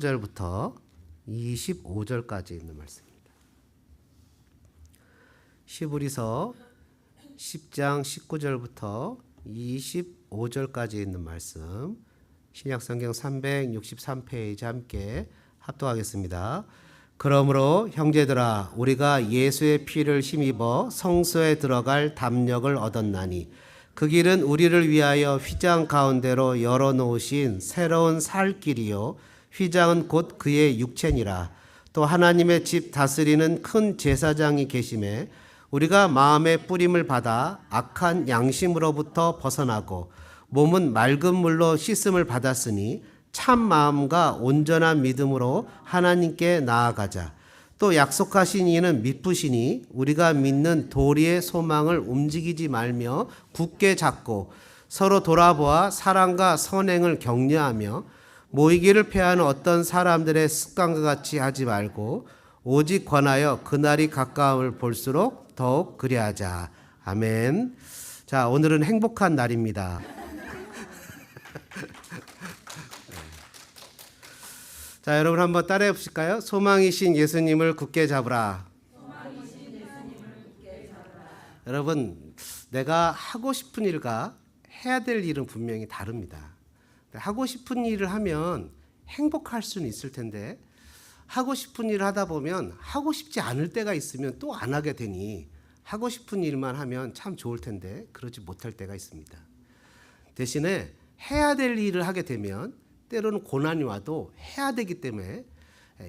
절부터 25절까지 있는 말씀입니다. 시브리서 10장 19절부터 25절까지 있는 말씀, 신약성경 363페이지 함께 합독하겠습니다. 그러므로 형제들아, 우리가 예수의 피를 힘입어 성소에 들어갈 담력을 얻었나니 그 길은 우리를 위하여 휘장 가운데로 열어놓으신 새로운 살 길이요 휘장은 곧 그의 육체니라. 또 하나님의 집 다스리는 큰 제사장이 계심에 우리가 마음의 뿌림을 받아 악한 양심으로부터 벗어나고 몸은 맑은 물로 씻음을 받았으니 참 마음과 온전한 믿음으로 하나님께 나아가자. 또 약속하신 이는 미쁘시니 우리가 믿는 도리의 소망을 움직이지 말며 굳게 잡고 서로 돌아보아 사랑과 선행을 격려하며 모이기를 패하는 어떤 사람들의 습관과 같이 하지 말고 오직 권하여 그날이 가까움을 볼수록 더욱 그리하자. 아멘. 자, 오늘은 행복한 날입니다. 자, 여러분 한번 따라해 보실까요? 소망이신 예수님을 굳게 잡으라. 여러분, 내가 하고 싶은 일과 해야 될 일은 분명히 다릅니다. 하고 싶은 일을 하면 행복할 수는 있을 텐데 하고 싶은 일을 하다 보면 하고 싶지 않을 때가 있으면 또 안 하게 되니 하고 싶은 일만 하면 참 좋을 텐데 그러지 못할 때가 있습니다. 대신에 해야 될 일을 하게 되면 때로는 고난이 와도 해야 되기 때문에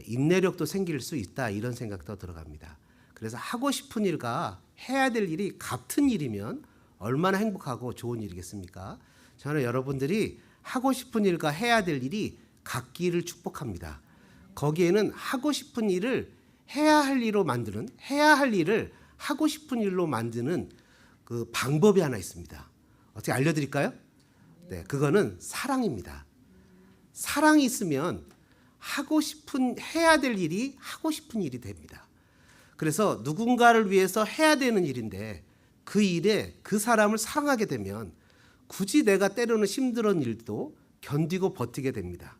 인내력도 생길 수 있다, 이런 생각도 들어갑니다. 그래서 하고 싶은 일과 해야 될 일이 같은 일이면 얼마나 행복하고 좋은 일이겠습니까? 저는 여러분들이 하고 싶은 일과 해야 될 일이 같기를 축복합니다. 거기에는 하고 싶은 일을 해야 할 일로 만드는, 해야 할 일을 하고 싶은 일로 만드는 그 방법이 하나 있습니다. 어떻게 알려드릴까요? 네, 그거는 사랑입니다. 사랑이 있으면 하고 싶은, 해야 될 일이 하고 싶은 일이 됩니다. 그래서 누군가를 위해서 해야 되는 일인데 그 일에 그 사람을 사랑하게 되면 굳이 내가 때로는 힘든 일도 견디고 버티게 됩니다.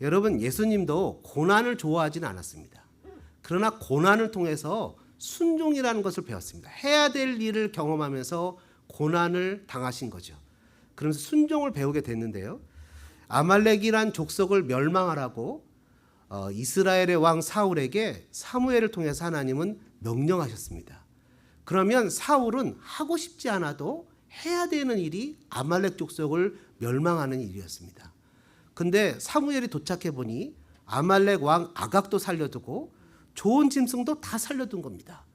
여러분, 예수님도 고난을 좋아하지는 않았습니다. 그러나 고난을 통해서 순종이라는 것을 배웠습니다. 해야 될 일을 경험하면서 고난을 당하신 거죠. 그러면서 순종을 배우게 됐는데요. 아말렉이란 족속을 멸망하라고 이스라엘의 왕 사울에게 사무엘을 통해서 하나님은 명령하셨습니다. 그러면 사울은 하고 싶지 않아도 해야 되는 일이 아말렉 족속을 멸망하는 일이었습니다. 근데 사무엘이 도착해 보니 아말렉 왕 아각도 살려두고 좋은 짐승도 다 살려둔 겁니다.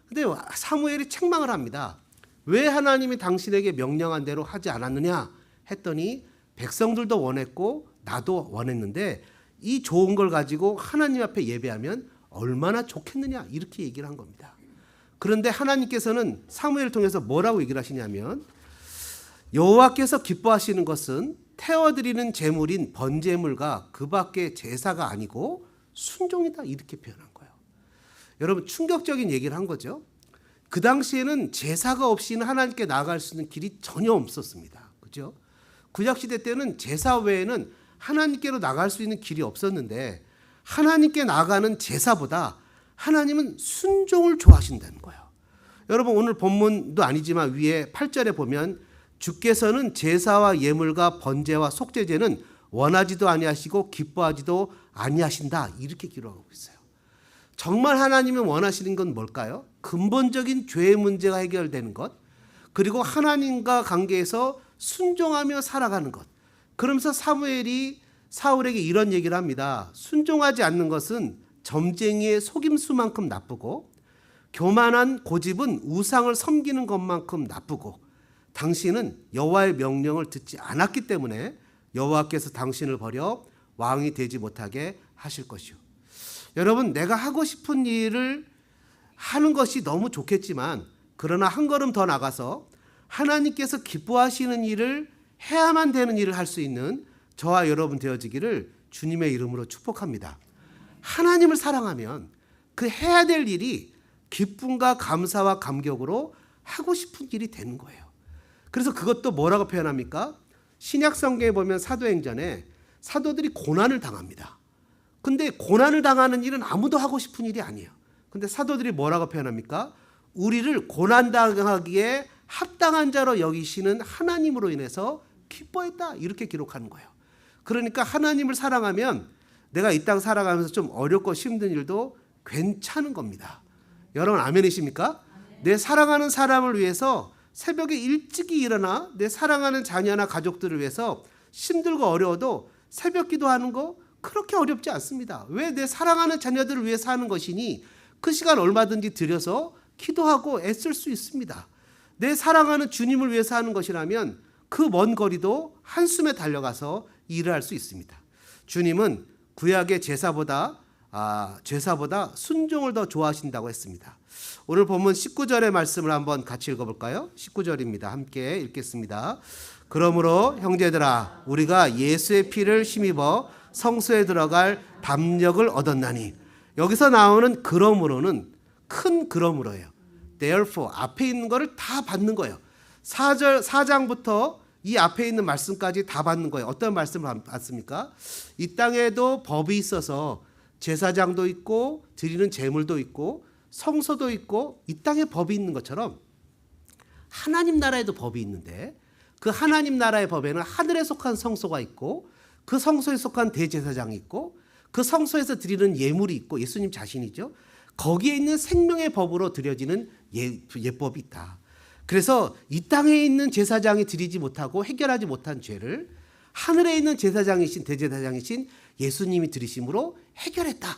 근데 사무엘이 책망을 합니다. 왜 하나님이 당신에게 명령한 대로 하지 않았느냐 했더니 백성들도 원했고 나도 원했는데 이 좋은 걸 가지고 하나님 앞에 예배하면 얼마나 좋겠느냐, 이렇게 얘기를 한 겁니다. 그런데 하나님께서는 사무엘을 통해서 뭐라고 얘기를 하시냐면 여호와께서 기뻐하시는 것은 태워드리는 제물인 번제물과 그 밖의 제사가 아니고 순종이다, 이렇게 표현한 거예요. 여러분, 충격적인 얘기를 한 거죠. 그 당시에는 제사가 없이는 하나님께 나아갈 수 있는 길이 전혀 없었습니다. 그죠? 구약시대 때는 제사 외에는 하나님께로 나갈 수 있는 길이 없었는데 하나님께 나아가는 제사보다 하나님은 순종을 좋아하신다는 거예요. 여러분, 오늘 본문도 아니지만 위에 8절에 보면 주께서는 제사와 예물과 번제와 속죄제는 원하지도 아니하시고 기뻐하지도 아니하신다, 이렇게 기록하고 있어요. 정말 하나님은 원하시는 건 뭘까요? 근본적인 죄의 문제가 해결되는 것, 그리고 하나님과 관계에서 순종하며 살아가는 것. 그러면서 사무엘이 사울에게 이런 얘기를 합니다. 순종하지 않는 것은 점쟁이의 속임수만큼 나쁘고 교만한 고집은 우상을 섬기는 것만큼 나쁘고 당신은 여호와의 명령을 듣지 않았기 때문에 여호와께서 당신을 버려 왕이 되지 못하게 하실 것이요. 여러분, 내가 하고 싶은 일을 하는 것이 너무 좋겠지만 그러나 한 걸음 더 나가서 하나님께서 기뻐하시는 일을 해야만 되는 일을 할 수 있는 저와 여러분 되어지기를 주님의 이름으로 축복합니다. 하나님을 사랑하면 그 해야 될 일이 기쁨과 감사와 감격으로 하고 싶은 일이 되는 거예요. 그래서 그것도 뭐라고 표현합니까? 신약 성경에 보면 사도행전에 사도들이 고난을 당합니다. 근데 고난을 당하는 일은 아무도 하고 싶은 일이 아니에요. 근데 사도들이 뭐라고 표현합니까? 우리를 고난 당하기에 합당한 자로 여기시는 하나님으로 인해서 기뻐했다. 이렇게 기록하는 거예요. 그러니까 하나님을 사랑하면 내가 이 땅 살아가면서 좀 어렵고 힘든 일도 괜찮은 겁니다. 여러분 아멘이십니까? 내 사랑하는 사람을 위해서 새벽에 일찍이 일어나 내 사랑하는 자녀나 가족들을 위해서 힘들고 어려워도 새벽 기도하는 거 그렇게 어렵지 않습니다. 왜? 내 사랑하는 자녀들을 위해서 하는 것이니 그 시간 얼마든지 들여서 기도하고 애쓸 수 있습니다. 내 사랑하는 주님을 위해서 하는 것이라면 그 먼 거리도 한숨에 달려가서 일을 할 수 있습니다. 주님은 구약의 제사보다 순종을 더 좋아하신다고 했습니다. 오늘 본문 19절의 말씀을 한번 같이 읽어볼까요? 19절입니다. 함께 읽겠습니다. 그러므로 형제들아 우리가 예수의 피를 힘입어 성소에 들어갈 담력을 얻었나니, 여기서 나오는 그러므로는 큰 그러므로예요. Therefore 앞에 있는 거를 다 받는 거예요. 4장부터 이 앞에 있는 말씀까지 다 받는 거예요. 어떤 말씀을 받습니까? 이 땅에도 법이 있어서 제사장도 있고 드리는 제물도 있고 성소도 있고 이 땅에 법이 있는 것처럼 하나님 나라에도 법이 있는데, 그 하나님 나라의 법에는 하늘에 속한 성소가 있고 그 성소에 속한 대제사장이 있고 그 성소에서 드리는 예물이 있고 예수님 자신이죠. 거기에 있는 생명의 법으로 드려지는 예법이 있다. 그래서 이 땅에 있는 제사장이 드리지 못하고 해결하지 못한 죄를 하늘에 있는 제사장이신 대제사장이신 예수님이 드리심으로 해결했다.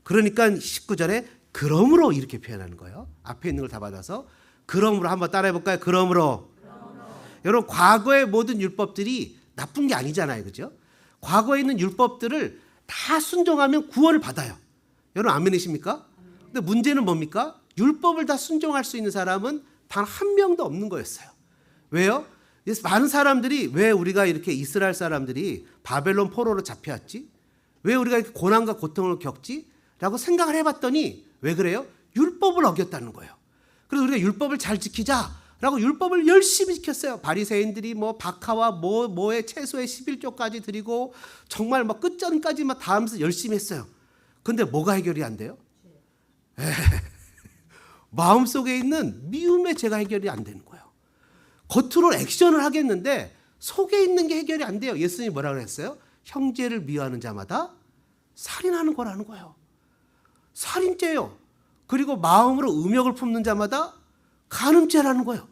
그러니까 19절에 그러므로 이렇게 표현하는 거예요. 앞에 있는 걸 다 받아서 그러므로 한번 따라해 볼까요? 그러므로. 여러분 과거의 모든 율법들이 나쁜 게 아니잖아요. 그죠? 과거에 있는 율법들을 다 순종하면 구원을 받아요. 여러분 아멘이십니까? 근데 문제는 뭡니까? 율법을 다 순종할 수 있는 사람은 단 한 명도 없는 거였어요. 왜요? 많은 사람들이 왜 우리가 이렇게 이스라엘 사람들이 바벨론 포로로 잡혀왔지? 왜 우리가 이렇게 고난과 고통을 겪지? 라고 생각을 해봤더니 왜 그래요? 율법을 어겼다는 거예요. 그래서 우리가 율법을 잘 지키자라고 율법을 열심히 지켰어요. 바리새인들이 뭐 박하와 뭐의 채소의 11조까지 드리고 정말 뭐 끝전까지 막 다 하면서 열심히 했어요. 근데 뭐가 해결이 안 돼요? 마음속에 있는 미움의 죄가 해결이 안 되는 거예요. 겉으로 액션을 하겠는데 속에 있는 게 해결이 안 돼요. 예수님이 뭐라고 했어요? 형제를 미워하는 자마다 살인하는 거라는 거예요. 살인죄요. 그리고 마음으로 음욕을 품는 자마다 간음죄라는 거예요.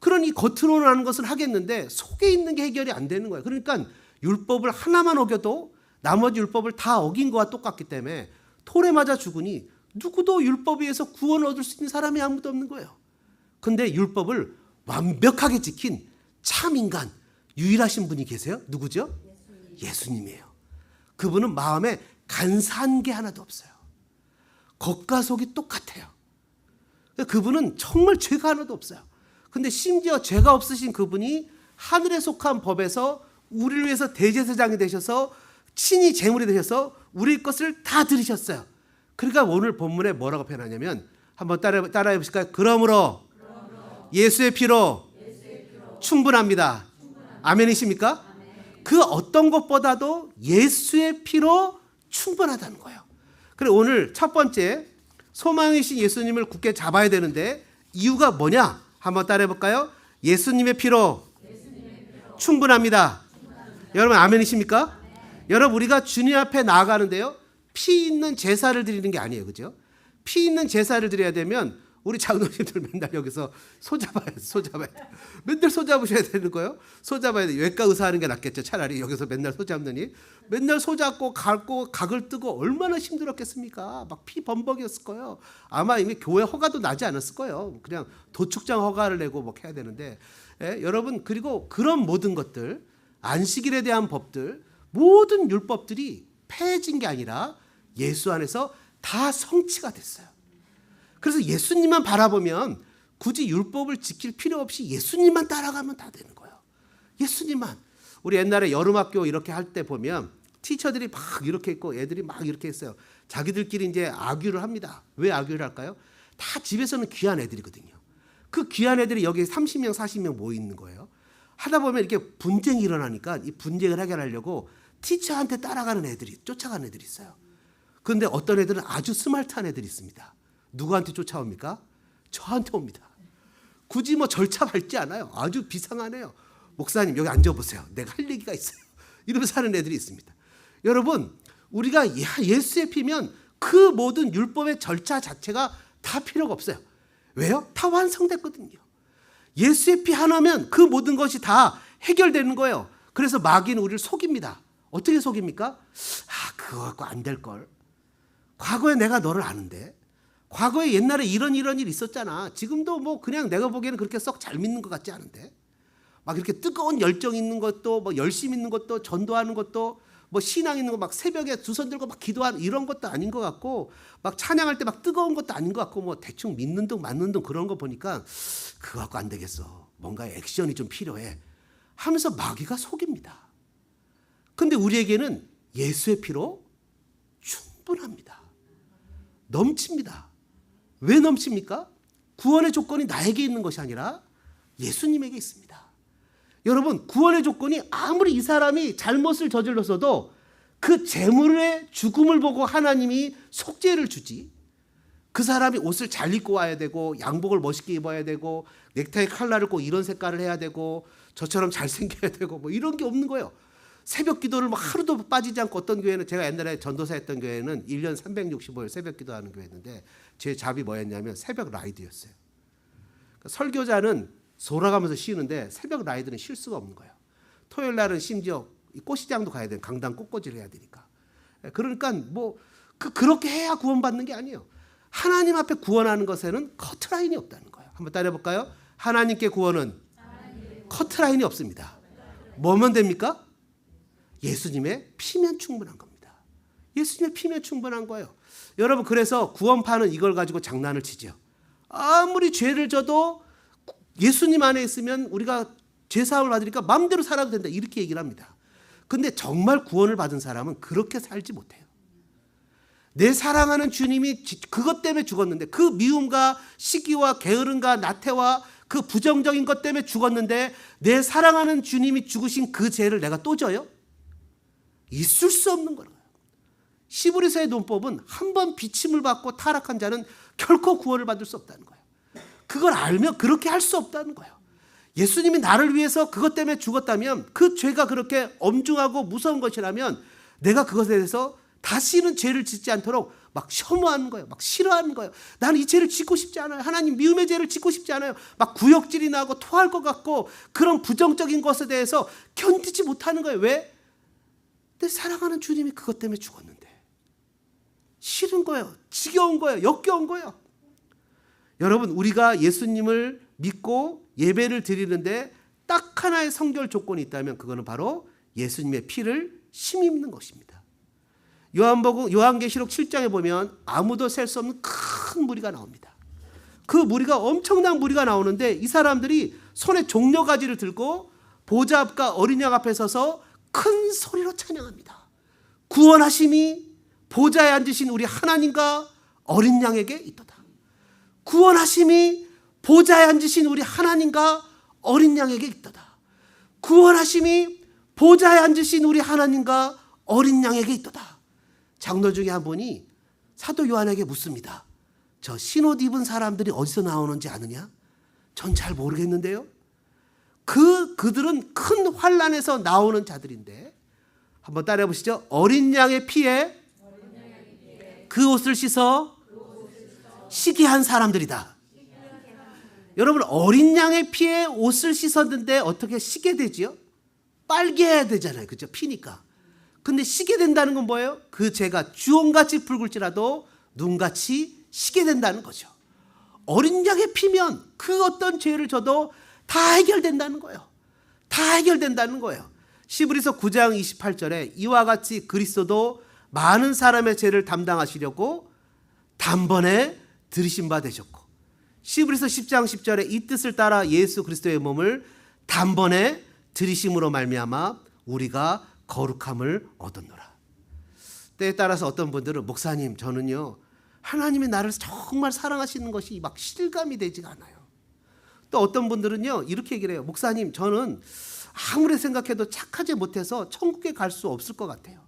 그러니 겉으로는 하는 것을 하겠는데 속에 있는 게 해결이 안 되는 거예요. 그러니까 율법을 하나만 어겨도 나머지 율법을 다 어긴 거와 똑같기 때문에 돌에 맞아 죽으니 누구도 율법에 의해서 구원을 얻을 수 있는 사람이 아무도 없는 거예요. 근데 율법을 완벽하게 지킨 참 인간, 유일하신 분이 계세요. 누구죠? 예수님이에요. 그분은 마음에 간사한 게 하나도 없어요. 겉과 속이 똑같아요. 그분은 정말 죄가 하나도 없어요. 근데 심지어 죄가 없으신 그분이 하늘에 속한 법에서 우리를 위해서 대제사장이 되셔서 친히 제물이 되셔서 우리 것을 다 들으셨어요. 그러니까 오늘 본문에 뭐라고 표현하냐면 한번 따라해 보실까요? 그러므로 예수의 피로 충분합니다. 아멘이십니까? 그 어떤 것보다도 예수의 피로 충분하다는 거예요. 그리고 오늘 첫 번째 소망이신 예수님을 굳게 잡아야 되는데 이유가 뭐냐? 한번 따라해 볼까요? 예수님의 피로 충분합니다. 여러분 아멘이십니까? 여러분 우리가 주님 앞에 나아가는데요. 피 있는 제사를 드리는 게 아니에요. 그죠? 피 있는 제사를 드려야 되면 우리 장로님들 맨날 여기서 소 잡아야 돼. 맨날 소 잡으셔야 되는 거예요. 소 잡아야 돼. 외과 의사 하는 게 낫겠죠. 차라리 여기서 맨날 소 잡느니. 맨날 소 잡고 각을 뜨고 얼마나 힘들었겠습니까? 막 피 범벅이었을 거예요. 아마 이미 교회 허가도 나지 않았을 거예요. 그냥 도축장 허가를 내고 뭐 해야 되는데. 여러분 그리고 그런 모든 것들, 안식일에 대한 법들, 모든 율법들이 폐해진 게 아니라 예수 안에서 다 성취가 됐어요. 그래서 예수님만 바라보면 굳이 율법을 지킬 필요 없이 예수님만 따라가면 다 되는 거예요. 예수님만. 우리 옛날에 여름학교 이렇게 할 때 보면 티처들이 막 이렇게 있고 애들이 막 이렇게 했어요. 자기들끼리 이제 악유를 합니다. 왜 악유를 할까요? 다 집에서는 귀한 애들이거든요. 그 귀한 애들이 여기 30명, 40명 모여 있는 거예요. 하다 보면 이렇게 분쟁이 일어나니까 이 분쟁을 해결하려고 티처한테 따라가는 애들이, 쫓아가는 애들이 있어요. 그런데 어떤 애들은 아주 스마트한 애들이 있습니다. 누구한테 쫓아옵니까? 저한테 옵니다. 굳이 뭐 절차 밟지 않아요. 아주 비상하네요. 목사님 여기 앉아보세요. 내가 할 얘기가 있어요. 이러면서 하는 애들이 있습니다. 여러분, 우리가 예수의 피면 그 모든 율법의 절차 자체가 다 필요가 없어요. 왜요? 다 완성됐거든요. 예수의 피 하나면 그 모든 것이 다 해결되는 거예요. 그래서 마귀는 우리를 속입니다. 어떻게 속입니까? 그거 갖고 안 될걸. 과거에 내가 너를 아는데, 과거에 옛날에 이런 일이 있었잖아. 지금도 뭐 그냥 내가 보기에는 그렇게 썩 잘 믿는 것 같지 않은데, 막 이렇게 뜨거운 열정 있는 것도, 뭐 열심 있는 것도, 전도하는 것도, 뭐 신앙 있는 거 막 새벽에 두 손 들고 막 기도하는 이런 것도 아닌 것 같고, 막 찬양할 때 막 뜨거운 것도 아닌 것 같고, 뭐 대충 믿는 둥 맞는 둥 그런 거 보니까 그거 갖고 안 되겠어. 뭔가 액션이 좀 필요해. 하면서 마귀가 속입니다. 근데 우리에게는 예수의 피로 충분합니다. 넘칩니다. 왜 넘칩니까? 구원의 조건이 나에게 있는 것이 아니라 예수님에게 있습니다. 여러분, 구원의 조건이 아무리 이 사람이 잘못을 저질렀어도 그 재물의 죽음을 보고 하나님이 속죄를 주지, 그 사람이 옷을 잘 입고 와야 되고 양복을 멋있게 입어야 되고 넥타이 컬러를 꼭 이런 색깔을 해야 되고 저처럼 잘생겨야 되고 뭐 이런 게 없는 거예요. 새벽 기도를 뭐 하루도 빠지지 않고, 어떤 교회는, 제가 옛날에 전도사 했던 교회는 1년 365일 새벽 기도하는 교회였는데 제 잡이 뭐였냐면 새벽 라이드였어요. 그러니까 설교자는 돌아가면서 쉬는데 새벽 라이드는 쉴 수가 없는 거예요. 토요일 날은 심지어 꽃시장도 가야 돼요. 강당 꽃꽂이를 해야 되니까. 그러니까 뭐 그렇게 해야 구원받는 게 아니에요. 하나님 앞에 구원하는 것에는 커트라인이 없다는 거예요. 한번 따라해 볼까요? 하나님께 구원은 커트라인이 없습니다. 뭐면 됩니까? 예수님의 피면 충분한 겁니다. 예수님의 피면 충분한 거예요. 여러분, 그래서 구원파는 이걸 가지고 장난을 치죠. 아무리 죄를 져도 예수님 안에 있으면 우리가 죄사함을 받으니까 마음대로 살아도 된다, 이렇게 얘기를 합니다. 근데 정말 구원을 받은 사람은 그렇게 살지 못해요. 내 사랑하는 주님이 그것 때문에 죽었는데, 그 미움과 시기와 게으름과 나태와 그 부정적인 것 때문에 죽었는데, 내 사랑하는 주님이 죽으신 그 죄를 내가 또 져요? 있을 수 없는 거예요. 시브리서의 논법은 한 번 비침을 받고 타락한 자는 결코 구원을 받을 수 없다는 거예요. 그걸 알면 그렇게 할 수 없다는 거예요. 예수님이 나를 위해서 그것 때문에 죽었다면, 그 죄가 그렇게 엄중하고 무서운 것이라면 내가 그것에 대해서 다시는 죄를 짓지 않도록 막 혐오하는 거예요. 막 싫어하는 거예요. 나는 이 죄를 짓고 싶지 않아요. 하나님, 미움의 죄를 짓고 싶지 않아요. 막 구역질이 나고 토할 것 같고 그런 부정적인 것에 대해서 견디지 못하는 거예요. 왜? 내 사랑하는 주님이 그것 때문에 죽었는데. 싫은 거예요. 지겨운 거예요. 역겨운 거예요. 여러분, 우리가 예수님을 믿고 예배를 드리는데 딱 하나의 성결 조건이 있다면 그거는 바로 예수님의 피를 힘입는 것입니다. 요한계시록 7장에 보면 아무도 셀 수 없는 큰 무리가 나옵니다. 그 무리가, 엄청난 무리가 나오는데 이 사람들이 손에 종려가지를 들고 보좌 앞과 어린 양 앞에 서서 큰 소리로 찬양합니다. 구원하심이 보좌에 앉으신 우리 하나님과 어린 양에게 있도다. 구원하심이 보좌에 앉으신 우리 하나님과 어린 양에게 있도다. 구원하심이 보좌에 앉으신 우리 하나님과 어린 양에게 있도다. 장로 중에 한 분이 사도 요한에게 묻습니다. 저 신옷 입은 사람들이 어디서 나오는지 아느냐? 전 잘 모르겠는데요. 그들은 큰 환난에서 나오는 자들인데, 한번 따라해 보시죠. 어린 양의 피에 그 옷을 씻어 시게 한 사람들이다. 여러분, 어린 양의 피에 옷을 씻었는데 어떻게 시게 되지요? 빨게 해야 되잖아요. 그죠? 피니까. 근데 시게 된다는 건 뭐예요? 그 죄가 주홍같이 붉을지라도 눈같이 시게 된다는 거죠. 어린 양의 피면 그 어떤 죄를 져도 다 해결된다는 거예요. 다 해결된다는 거예요. 시브리서 9장 28절에 이와 같이 그리스도도 많은 사람의 죄를 담당하시려고 단번에 들이신 바 되셨고, 시브리서 10장 10절에 이 뜻을 따라 예수 그리스도의 몸을 단번에 들이심으로 말미암아 우리가 거룩함을 얻었노라. 때에 따라서 어떤 분들은, 목사님, 저는요 하나님이 나를 정말 사랑하시는 것이 막 실감이 되지가 않아요. 또 어떤 분들은요 이렇게 얘기를 해요. 목사님, 저는 아무리 생각해도 착하지 못해서 천국에 갈 수 없을 것 같아요.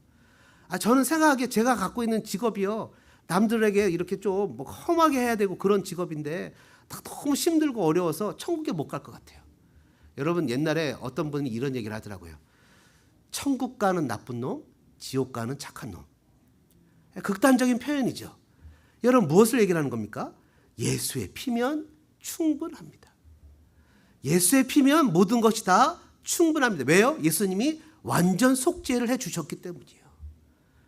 저는 생각하기에 제가 갖고 있는 직업이요, 남들에게 이렇게 좀 뭐 험하게 해야 되고 그런 직업인데 너무 힘들고 어려워서 천국에 못 갈 것 같아요. 여러분, 옛날에 어떤 분이 이런 얘기를 하더라고요. 천국 가는 나쁜 놈, 지옥 가는 착한 놈. 극단적인 표현이죠. 여러분, 무엇을 얘기하는 겁니까? 예수의 피면 충분합니다. 예수의 피면 모든 것이 다 충분합니다. 왜요? 예수님이 완전 속죄를 해주셨기 때문이에요.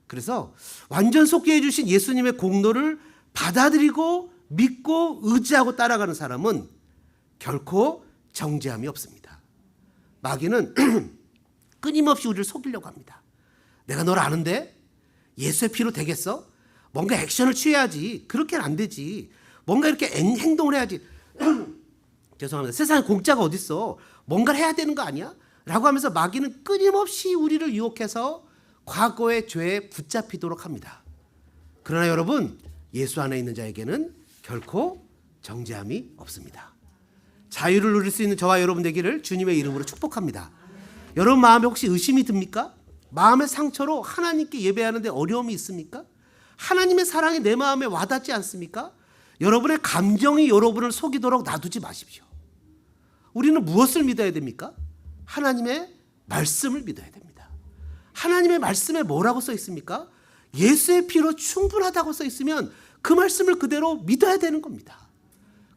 그래서 완전 속죄해 주신 예수님의 공로를 받아들이고 믿고 의지하고 따라가는 사람은 결코 정죄함이 없습니다. 마귀는 끊임없이 우리를 속이려고 합니다. 내가 널 아는데 예수의 피로 되겠어? 뭔가 액션을 취해야지. 그렇게는 안 되지. 뭔가 이렇게 행동을 해야지. 죄송합니다. 세상에 공짜가 어딨어. 뭔가를 해야 되는 거 아니야? 라고 하면서 마귀는 끊임없이 우리를 유혹해서 과거의 죄에 붙잡히도록 합니다. 그러나 여러분, 예수 안에 있는 자에게는 결코 정죄함이 없습니다. 자유를 누릴 수 있는 저와 여러분 되기를 주님의 이름으로 축복합니다. 여러분 마음에 혹시 의심이 듭니까? 마음의 상처로 하나님께 예배하는데 어려움이 있습니까? 하나님의 사랑이 내 마음에 와닿지 않습니까? 여러분의 감정이 여러분을 속이도록 놔두지 마십시오. 우리는 무엇을 믿어야 됩니까? 하나님의 말씀을 믿어야 됩니다. 하나님의 말씀에 뭐라고 써 있습니까? 예수의 피로 충분하다고 써 있으면 그 말씀을 그대로 믿어야 되는 겁니다.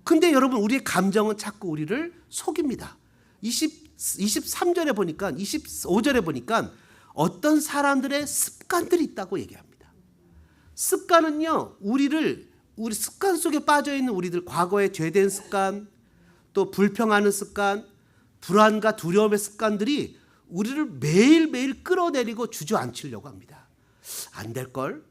근데 여러분, 우리의 감정은 자꾸 우리를 속입니다. 23절에 보니까, 25절에 보니까 어떤 사람들의 습관들이 있다고 얘기합니다. 습관은요, 우리 습관 속에 빠져있는 우리들, 과거의 죄된 습관, 또 불평하는 습관, 불안과 두려움의 습관들이 우리를 매일매일 끌어내리고 주저앉히려고 합니다. 안 될걸?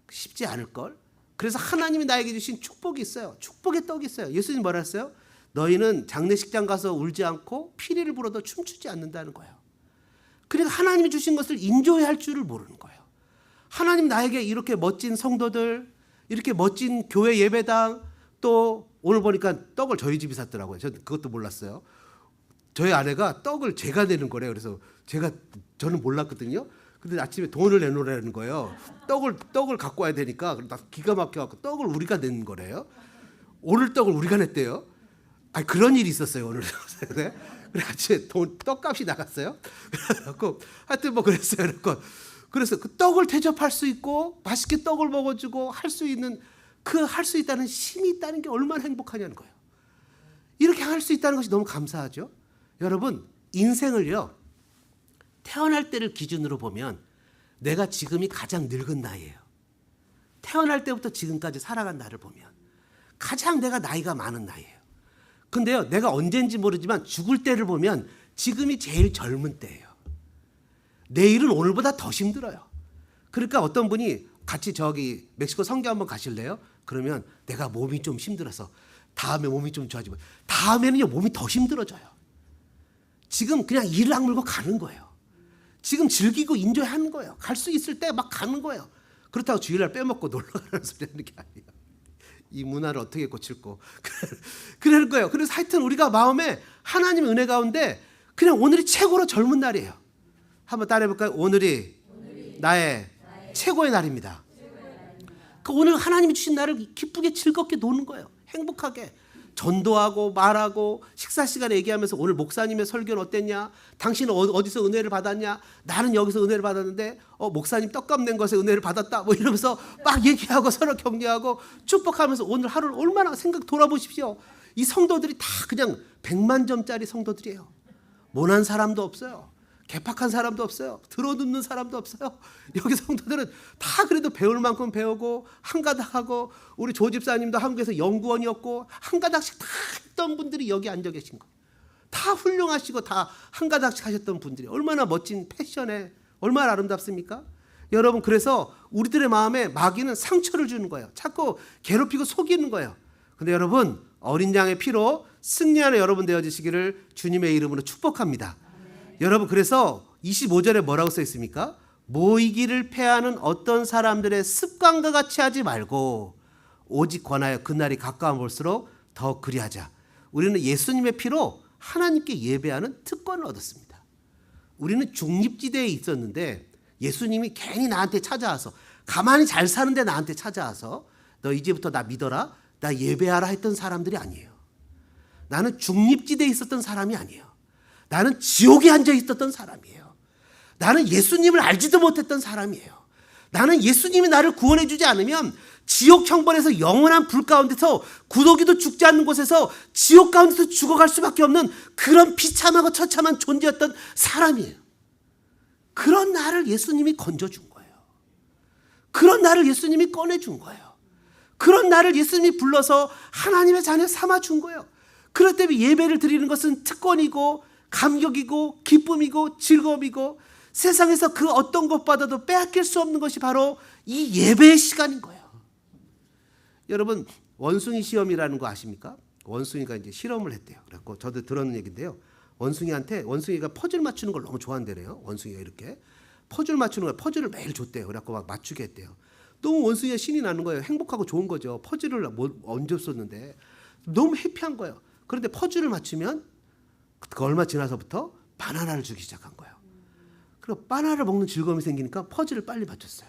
쉽지 않을걸? 그래서 하나님이 나에게 주신 축복이 있어요. 축복의 떡이 있어요. 예수님 뭐라 했어요? 너희는 장례식장 가서 울지 않고 피리를 불어도 춤추지 않는다는 거예요. 그러니까 하나님이 주신 것을 인조해야 할 줄을 모르는 거예요. 하나님 나에게 이렇게 멋진 성도들, 이렇게 멋진 교회 예배당, 또 오늘 보니까 떡을 저희 집이 샀더라고요. 저는 그것도 몰랐어요. 저희 아내가 떡을 제가 내는 거래요. 그래서 저는 몰랐거든요. 근데 아침에 돈을 내놓으라는 거예요. 떡을 갖고 와야 되니까. 나 기가 막혀갖고 떡을 우리가 낸 거래요. 오늘 떡을 우리가 냈대요. 그런 일이 있었어요, 오늘. 그래 아침에 떡값이 나갔어요. 그래갖고 하여튼 뭐 그랬어요. 그래서 그 떡을 대접할 수 있고 맛있게 떡을 먹어주고 할 수 있다는 힘이 있다는 게 얼마나 행복하냐는 거예요. 이렇게 할 수 있다는 것이 너무 감사하죠. 여러분, 인생을요, 태어날 때를 기준으로 보면 내가 지금이 가장 늙은 나이예요. 태어날 때부터 지금까지 살아간 나를 보면 가장 내가 나이가 많은 나이예요. 근데요, 내가 언제인지 모르지만 죽을 때를 보면 지금이 제일 젊은 때예요. 내일은 오늘보다 더 힘들어요. 그러니까 어떤 분이 같이 저기 멕시코 선교 한번 가실래요? 그러면 내가 몸이 좀 힘들어서 다음에 몸이 좀 좋아지면 다음에는요, 몸이 더 힘들어져요. 지금 그냥 이를 악물고 가는 거예요. 지금 즐기고 인조하는 거예요. 갈 수 있을 때 막 가는 거예요. 그렇다고 주일날 빼먹고 놀러 가는 소리 하는 게 아니에요. 이 문화를 어떻게 고칠고 그러는 거예요. 그래서 하여튼 우리가 마음에 하나님의 은혜 가운데 그냥 오늘이 최고로 젊은 날이에요. 한번 따라해볼까요? 오늘이 나의 최고의 날입니다. 그 오늘 하나님이 주신 날을 기쁘게 즐겁게 노는 거예요. 행복하게. 전도하고 말하고 식사 시간에 얘기하면서 오늘 목사님의 설교는 어땠냐? 당신은 어디서 은혜를 받았냐? 나는 여기서 은혜를 받았는데 목사님 떡값 낸 것에 은혜를 받았다. 뭐 이러면서 막 얘기하고 서로 격려하고 축복하면서 오늘 하루를 얼마나 생각 돌아보십시오. 이 성도들이 다 그냥 100만 점짜리 성도들이에요. 모난 사람도 없어요. 개팍한 사람도 없어요. 들어눕는 사람도 없어요. 여기 성도들은 다 그래도 배울 만큼 배우고 한가닥하고, 우리 조 집사님도 한국에서 연구원이었고 한가닥씩 다 했던 분들이 여기 앉아 계신 거예요. 다 훌륭하시고 다 한가닥씩 하셨던 분들이 얼마나 멋진 패션에 얼마나 아름답습니까? 여러분, 그래서 우리들의 마음에 마귀는 상처를 주는 거예요. 자꾸 괴롭히고 속이는 거예요. 근데 여러분, 어린 양의 피로 승리하는 여러분 되어주시기를 주님의 이름으로 축복합니다. 여러분, 그래서 25절에 뭐라고 써 있습니까? 모이기를 패하는 어떤 사람들의 습관과 같이 하지 말고 오직 권하여 그날이 가까워 볼수록 더 그리하자. 우리는 예수님의 피로 하나님께 예배하는 특권을 얻었습니다. 우리는 중립지대에 있었는데 예수님이 괜히 나한테 찾아와서 가만히 잘 사는데 나한테 찾아와서 너 이제부터 나 믿어라, 나 예배하라 했던 사람들이 아니에요. 나는 중립지대에 있었던 사람이 아니에요. 나는 지옥에 앉아 있었던 사람이에요. 나는 예수님을 알지도 못했던 사람이에요. 나는 예수님이 나를 구원해 주지 않으면 지옥 형벌에서 영원한 불 가운데서 구더기도 죽지 않는 곳에서 지옥 가운데서 죽어갈 수밖에 없는 그런 비참하고 처참한 존재였던 사람이에요. 그런 나를 예수님이 건져준 거예요. 그런 나를 예수님이 꺼내준 거예요. 그런 나를 예수님이 불러서 하나님의 자녀 삼아준 거예요. 그렇기 때문에 예배를 드리는 것은 특권이고 감격이고 기쁨이고 즐거움이고 세상에서 그 어떤 것보다도 빼앗길 수 없는 것이 바로 이 예배의 시간인 거예요. 여러분, 원숭이 시험이라는 거 아십니까? 원숭이가 이제 실험을 했대요. 그래서 저도 들었는 얘기인데요. 원숭이가 퍼즐 맞추는 걸 너무 좋아한대요. 원숭이가 이렇게 퍼즐 맞추는 거예요. 퍼즐을 매일 줬대요. 그래서 막 맞추게 했대요. 너무 원숭이가 신이 나는 거예요. 행복하고 좋은 거죠. 퍼즐을 얹었었는데 너무 해피한 거예요. 그런데 퍼즐을 맞추면 그 얼마 지나서부터 바나나를 주기 시작한 거예요. 그리고 바나나를 먹는 즐거움이 생기니까 퍼즐을 빨리 맞췄어요.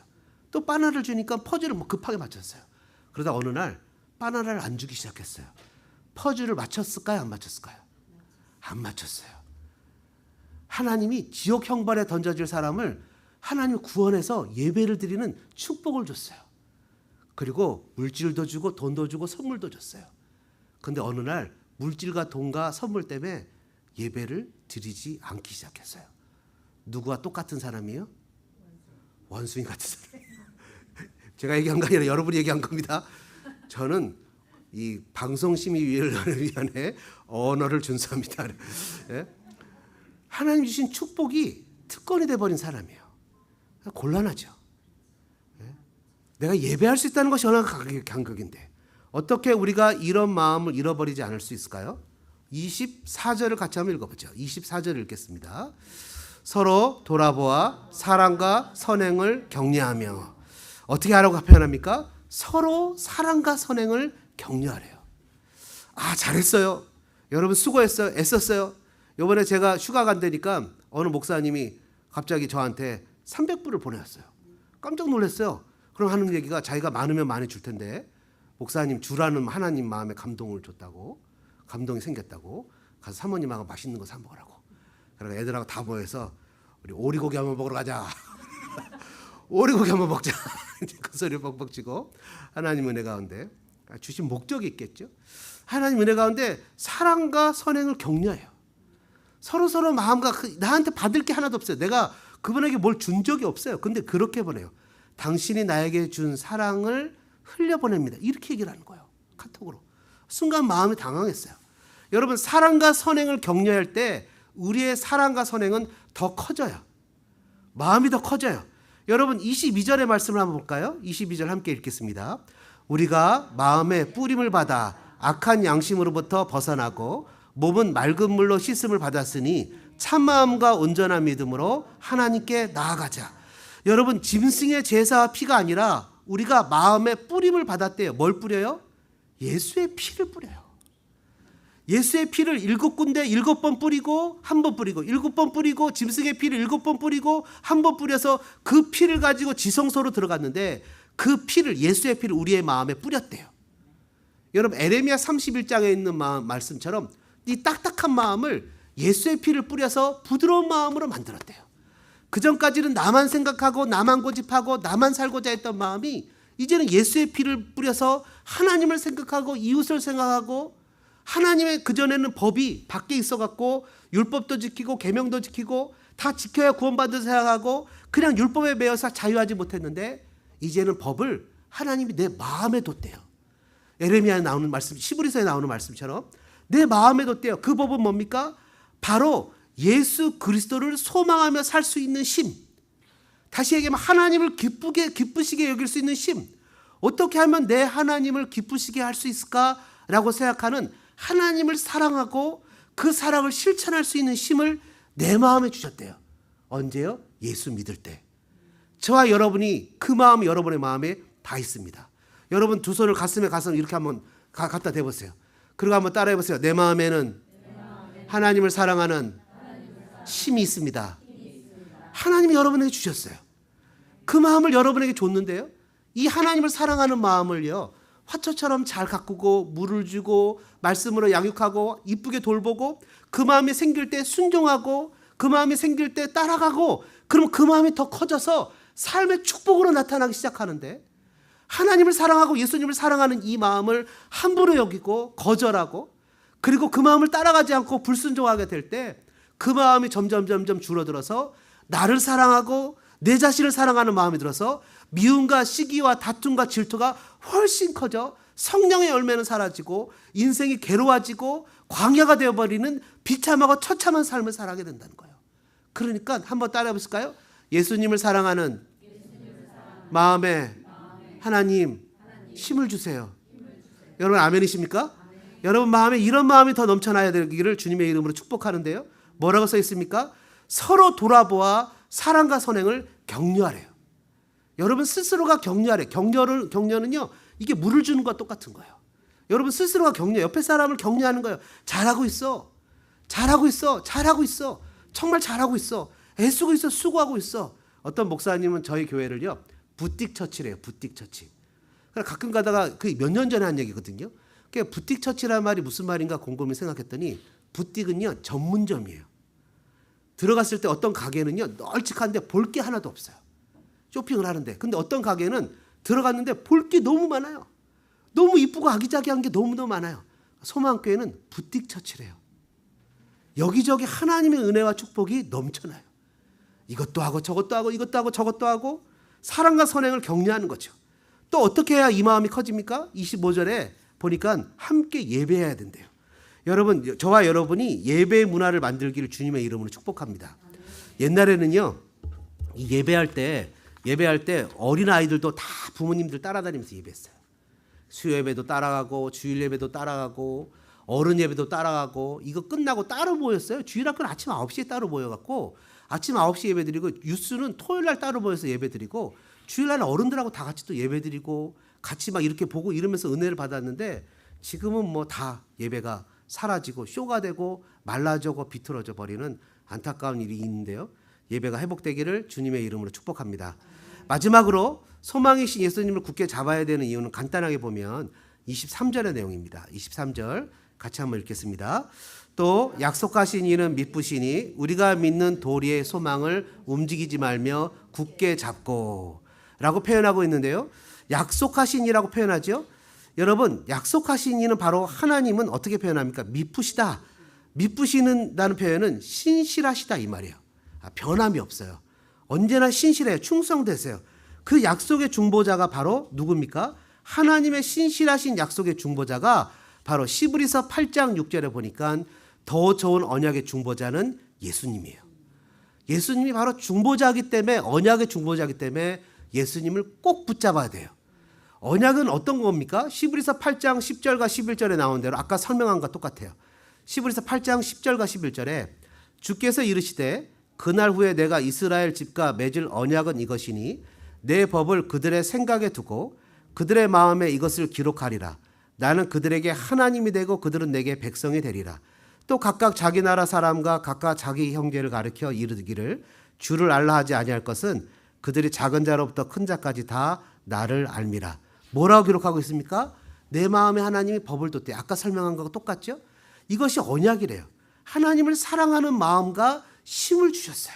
또 바나나를 주니까 퍼즐을 급하게 맞췄어요. 그러다 어느 날 바나나를 안 주기 시작했어요. 퍼즐을 맞췄을까요? 안 맞췄을까요? 안 맞췄어요. 하나님이 지옥 형벌에 던져질 사람을 하나님 구원해서 예배를 드리는 축복을 줬어요. 그리고 물질도 주고 돈도 주고 선물도 줬어요. 그런데 어느 날 물질과 돈과 선물 때문에 예배를 드리지 않기 시작했어요. 누구와 똑같은 사람이에요? 원숭이 같은 사람. 제가 얘기한 거 아니라 여러분이 얘기한 겁니다. 저는 이 방송심의위원회 언어를 준수합니다. 예? 하나님 주신 축복이 특권이 돼버린 사람이에요. 곤란하죠. 예? 내가 예배할 수 있다는 것이 얼마나 감격인데 어떻게 우리가 이런 마음을 잃어버리지 않을 수 있을까요? 24절을 같이 한번 읽어보죠. 24절을 읽겠습니다. 서로 돌아보아 사랑과 선행을 격려하며 어떻게 하라고 표현합니까? 서로 사랑과 선행을 격려하래요. 아, 잘했어요. 여러분 수고했어요. 애썼어요. 이번에 제가 휴가 간다니까 어느 목사님이 갑자기 저한테 300불을 보내왔어요. 깜짝 놀랐어요. 그럼 하는 얘기가 자기가 많으면 많이 줄 텐데 목사님 주라는 하나님 마음에 감동을 줬다고, 감동이 생겼다고 가서 사모님하고 맛있는 거 사 먹으라고. 그러니까 애들하고 다 모여서 우리 오리고기 한번 먹으러 가자. 오리고기 한번 먹자. 그 소리를 뻑뻑 치고 하나님 은혜 가운데 주신 목적이 있겠죠. 하나님 은혜 가운데 사랑과 선행을 격려해요. 서로 마음과 나한테 받을 게 하나도 없어요. 내가 그분에게 뭘 준 적이 없어요. 근데 그렇게 보내요. 당신이 나에게 준 사랑을 흘려보냅니다. 이렇게 얘기를 하는 거예요. 카톡으로. 순간 마음이 당황했어요. 여러분, 사랑과 선행을 격려할 때 우리의 사랑과 선행은 더 커져요. 마음이 더 커져요. 여러분 22절의 말씀을 한번 볼까요? 22절 함께 읽겠습니다. 우리가 마음의 뿌림을 받아 악한 양심으로부터 벗어나고 몸은 맑은 물로 씻음을 받았으니 참마음과 온전한 믿음으로 하나님께 나아가자. 여러분 짐승의 제사와 피가 아니라 우리가 마음의 뿌림을 받았대요. 뭘 뿌려요? 예수의 피를 뿌려요. 예수의 피를 7군데 7번 뿌리고 한 번 뿌리고 7번 뿌리고 짐승의 피를 7번 뿌리고 한 번 뿌려서 그 피를 가지고 지성소로 들어갔는데 그 피를 예수의 피를 우리의 마음에 뿌렸대요. 여러분 에레미야 31장에 있는 말씀처럼 이 딱딱한 마음을 예수의 피를 뿌려서 부드러운 마음으로 만들었대요. 그전까지는 나만 생각하고 나만 고집하고 나만 살고자 했던 마음이 이제는 예수의 피를 뿌려서 하나님을 생각하고 이웃을 생각하고 하나님의 그전에는 법이 밖에 있어갖고 율법도 지키고 계명도 지키고 다 지켜야 구원받는 생각하고 그냥 율법에 매여서 자유하지 못했는데 이제는 법을 하나님이 내 마음에 뒀대요. 에레미야에 나오는 말씀, 시브리서에 나오는 말씀처럼 내 마음에 뒀대요. 그 법은 뭡니까? 바로 예수 그리스도를 소망하며 살 수 있는 심. 다시 얘기하면 하나님을 기쁘시게 여길 수 있는 심. 어떻게 하면 내 하나님을 기쁘시게 할 수 있을까라고 생각하는 하나님을 사랑하고 그 사랑을 실천할 수 있는 힘을 내 마음에 주셨대요. 언제요? 예수 믿을 때. 저와 여러분이 그 마음이 여러분의 마음에 다 있습니다. 여러분 두 손을 가슴에 이렇게 한번 갖다 대보세요. 그리고 한번 따라해 보세요. 내 마음에는 하나님을 사랑하는 힘이 있습니다. 하나님이 여러분에게 주셨어요. 그 마음을 여러분에게 줬는데요. 이 하나님을 사랑하는 마음을요, 화초처럼 잘 가꾸고 물을 주고 말씀으로 양육하고 이쁘게 돌보고 그 마음이 생길 때 순종하고 그 마음이 생길 때 따라가고, 그럼 그 마음이 더 커져서 삶의 축복으로 나타나기 시작하는데, 하나님을 사랑하고 예수님을 사랑하는 이 마음을 함부로 여기고 거절하고, 그리고 그 마음을 따라가지 않고 불순종하게 될 때 그 마음이 점점 줄어들어서 나를 사랑하고 내 자신을 사랑하는 마음이 들어서 미움과 시기와 다툼과 질투가 훨씬 커져 성령의 열매는 사라지고 인생이 괴로워지고 광야가 되어버리는 비참하고 처참한 삶을 살아가게 된다는 거예요. 그러니까 한번 따라해 보실까요? 예수님을 사랑하는 마음에 하나님 힘을 주세요. 여러분 아멘이십니까? 여러분 마음에 이런 마음이 더 넘쳐나야 되기를 주님의 이름으로 축복하는데요. 뭐라고 써 있습니까? 서로 돌아보아 사랑과 선행을 격려하래요. 여러분 스스로가 격려하래요. 격려는요, 이게 물을 주는 것과 똑같은 거예요. 여러분 스스로가 격려, 옆에 사람을 격려하는 거예요. 잘하고 있어. 잘하고 있어. 잘하고 있어. 정말 잘하고 있어. 애쓰고 있어. 수고하고 있어. 어떤 목사님은 저희 교회를요, 부띡처치래요. 부띡처치. 가끔 가다가 그 몇 년 전에 한 얘기거든요. 부띡처치라는 말이 무슨 말인가 곰곰이 생각했더니, 부띡은요 전문점이에요. 들어갔을 때 어떤 가게는요 널찍한데 볼 게 하나도 없어요. 쇼핑을 하는데. 근데 어떤 가게는 들어갔는데 볼 게 너무 많아요. 너무 이쁘고 아기자기한 게 너무너무 많아요. 소망교회는 부띡처치래요. 여기저기 하나님의 은혜와 축복이 넘쳐나요. 이것도 하고 저것도 하고 이것도 하고 저것도 하고 사랑과 선행을 격려하는 거죠. 또 어떻게 해야 이 마음이 커집니까? 25절에 보니까 함께 예배해야 된대요. 여러분, 저와 여러분이 예배 문화를 만들기를 주님의 이름으로 축복합니다. 옛날에는요, 이 예배할 때 어린 아이들도 다 부모님들 따라다니면서 예배했어요. 수요 예배도 따라가고 주일 예배도 따라가고 어른 예배도 따라가고, 이거 끝나고 따로 모였어요. 주일학교는 아침 9시에 따로 모여갖고 아침 9시 예배 드리고, 유스는 토요일 날 따로 모여서 예배 드리고, 주일날 어른들하고 다 같이 또 예배 드리고 같이 막 이렇게 보고 이러면서 은혜를 받았는데, 지금은 뭐 다 예배가 사라지고 쇼가 되고 말라져고 비틀어져 버리는 안타까운 일이 있는데요. 예배가 회복되기를 주님의 이름으로 축복합니다. 마지막으로 소망이신 예수님을 굳게 잡아야 되는 이유는 간단하게 보면 23절의 내용입니다. 23절 같이 한번 읽겠습니다. 또 약속하신 이는 믿으시니 우리가 믿는 도리의 소망을 움직이지 말며 굳게 잡고 라고 표현하고 있는데요. 약속하신 이라고 표현하죠. 여러분, 약속하신 이는 바로 하나님은 어떻게 표현합니까? 미쁘시다. 미쁘시는다는 표현은 신실하시다 이 말이에요. 변함이 없어요. 언제나 신실해요. 충성되세요. 그 약속의 중보자가 바로 누굽니까? 하나님의 신실하신 약속의 중보자가 바로 시브리서 8장 6절에 보니까 더 좋은 언약의 중보자는 예수님이에요. 예수님이 바로 중보자이기 때문에, 언약의 중보자이기 때문에 예수님을 꼭 붙잡아야 돼요. 언약은 어떤 겁니까? 시브리서 8장 10절과 11절에 나온 대로 아까 설명한 것과 똑같아요. 시브리서 8장 10절과 11절에 주께서 이르시되 그날 후에 내가 이스라엘 집과 맺을 언약은 이것이니 내 법을 그들의 생각에 두고 그들의 마음에 이것을 기록하리라. 나는 그들에게 하나님이 되고 그들은 내게 백성이 되리라. 또 각각 자기 나라 사람과 각각 자기 형제를 가르쳐 이르기를 주를 알라 하지 아니할 것은 그들이 작은 자로부터 큰 자까지 다 나를 알미라. 뭐라고 기록하고 있습니까? 내 마음에 하나님이 법을 뒀대. 아까 설명한 거하고 똑같죠? 이것이 언약이래요. 하나님을 사랑하는 마음과 힘을 주셨어요.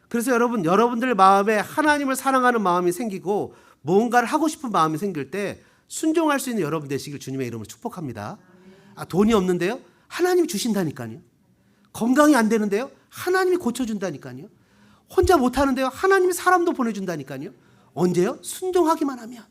그래서 여러분들 마음에 하나님을 사랑하는 마음이 생기고 뭔가를 하고 싶은 마음이 생길 때 순종할 수 있는 여러분 되시길 주님의 이름으로 축복합니다. 돈이 없는데요? 하나님이 주신다니까요. 건강이 안 되는데요? 하나님이 고쳐준다니까요. 혼자 못하는데요? 하나님이 사람도 보내준다니까요. 언제요? 순종하기만 하면.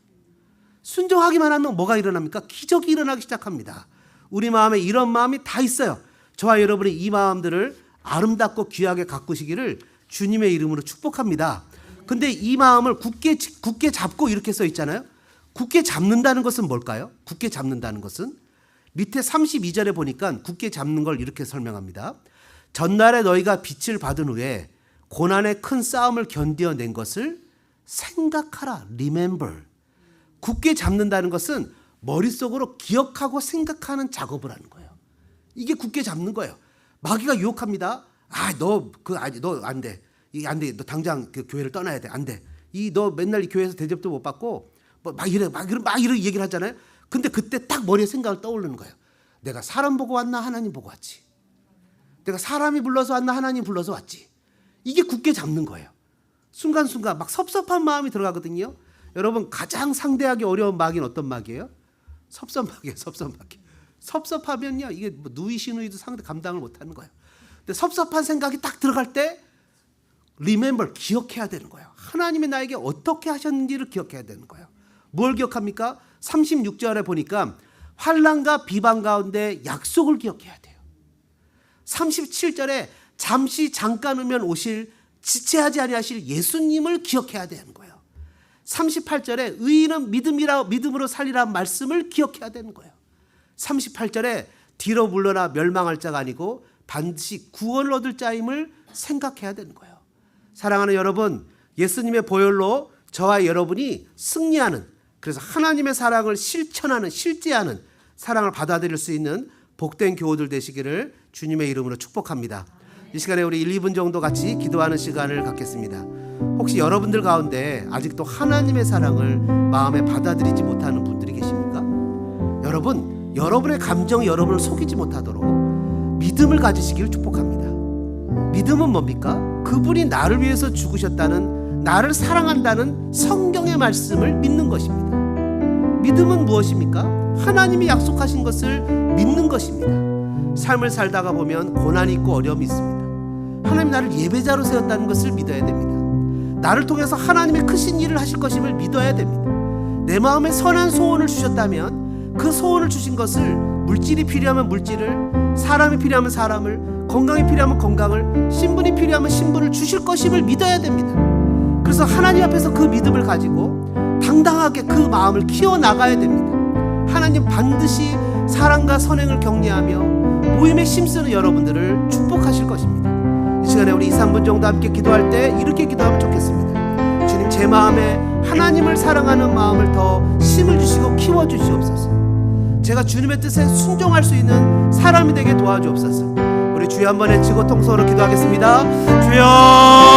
순종하기만 하면 뭐가 일어납니까? 기적이 일어나기 시작합니다. 우리 마음에 이런 마음이 다 있어요. 저와 여러분이 이 마음들을 아름답고 귀하게 가꾸시기를 주님의 이름으로 축복합니다. 근데 이 마음을 굳게 잡고 이렇게 써 있잖아요. 굳게 잡는다는 것은 뭘까요? 굳게 잡는다는 것은 밑에 32절에 보니까 굳게 잡는 걸 이렇게 설명합니다. 전날에 너희가 빛을 받은 후에 고난의 큰 싸움을 견뎌낸 것을 생각하라. Remember. 굳게 잡는다는 것은 머릿속으로 기억하고 생각하는 작업을 하는 거예요. 이게 굳게 잡는 거예요. 마귀가 유혹합니다. 너 안 돼. 이게 안 돼. 너 당장 그 교회를 떠나야 돼. 안 돼. 너 맨날 이 교회에서 대접도 못 받고 뭐 막 이런 얘기를 하잖아요. 근데 그때 딱 머리에 생각을 떠오르는 거예요. 내가 사람 보고 왔나 하나님 보고 왔지. 내가 사람이 불러서 왔나 하나님 불러서 왔지. 이게 굳게 잡는 거예요. 순간순간 막 섭섭한 마음이 들어가거든요. 여러분 가장 상대하기 어려운 마귀는 어떤 마귀예요? 섭섭마귀예요. 섭섭하면요 이게 뭐 누이 시누이도 상대 감당을 못하는 거예요. 근데 섭섭한 생각이 딱 들어갈 때 remember 기억해야 되는 거예요. 하나님이 나에게 어떻게 하셨는지를 기억해야 되는 거예요. 뭘 기억합니까? 36절에 보니까 환난과 비방 가운데 약속을 기억해야 돼요. 37절에 잠깐 오면 오실 지체하지 아니하실 예수님을 기억해야 되는 거예요. 38절에 의인은 믿음으로 살리라 말씀을 기억해야 되는 거예요. 38절에 뒤로 물러나 멸망할 자가 아니고 반드시 구원을 얻을 자임을 생각해야 되는 거예요. 사랑하는 여러분, 예수님의 보혈로 저와 여러분이 승리하는, 그래서 하나님의 사랑을 실천하는, 실제하는 사랑을 받아들일 수 있는 복된 교우들 되시기를 주님의 이름으로 축복합니다. 이 시간에 우리 1, 2분 정도 같이 기도하는 시간을 갖겠습니다. 혹시 여러분들 가운데 아직도 하나님의 사랑을 마음에 받아들이지 못하는 분들이 계십니까? 여러분, 여러분의 감정이 여러분을 속이지 못하도록 믿음을 가지시기를 축복합니다. 믿음은 뭡니까? 그분이 나를 위해서 죽으셨다는, 나를 사랑한다는 성경의 말씀을 믿는 것입니다. 믿음은 무엇입니까? 하나님이 약속하신 것을 믿는 것입니다. 삶을 살다가 보면 고난이 있고 어려움이 있습니다. 하나님 나를 예배자로 세웠다는 것을 믿어야 됩니다. 나를 통해서 하나님의 크신 일을 하실 것임을 믿어야 됩니다. 내 마음에 선한 소원을 주셨다면 그 소원을 주신 것을, 물질이 필요하면 물질을, 사람이 필요하면 사람을, 건강이 필요하면 건강을, 신분이 필요하면 신분을 주실 것임을 믿어야 됩니다. 그래서 하나님 앞에서 그 믿음을 가지고 당당하게 그 마음을 키워나가야 됩니다. 하나님 반드시 사랑과 선행을 격려하며 모임에 힘쓰는 여러분들을 축복하실 것입니다. 이 시간에 우리 2, 3분 정도 함께 기도할 때 이렇게 기도하면 좋겠습니다. 주님, 제 마음에 하나님을 사랑하는 마음을 더 힘을 주시고 키워주시옵소서. 제가 주님의 뜻에 순종할 수 있는 사람이 되게 도와주옵소서. 우리 주여 한번 외치고 통성으로 기도하겠습니다. 주여.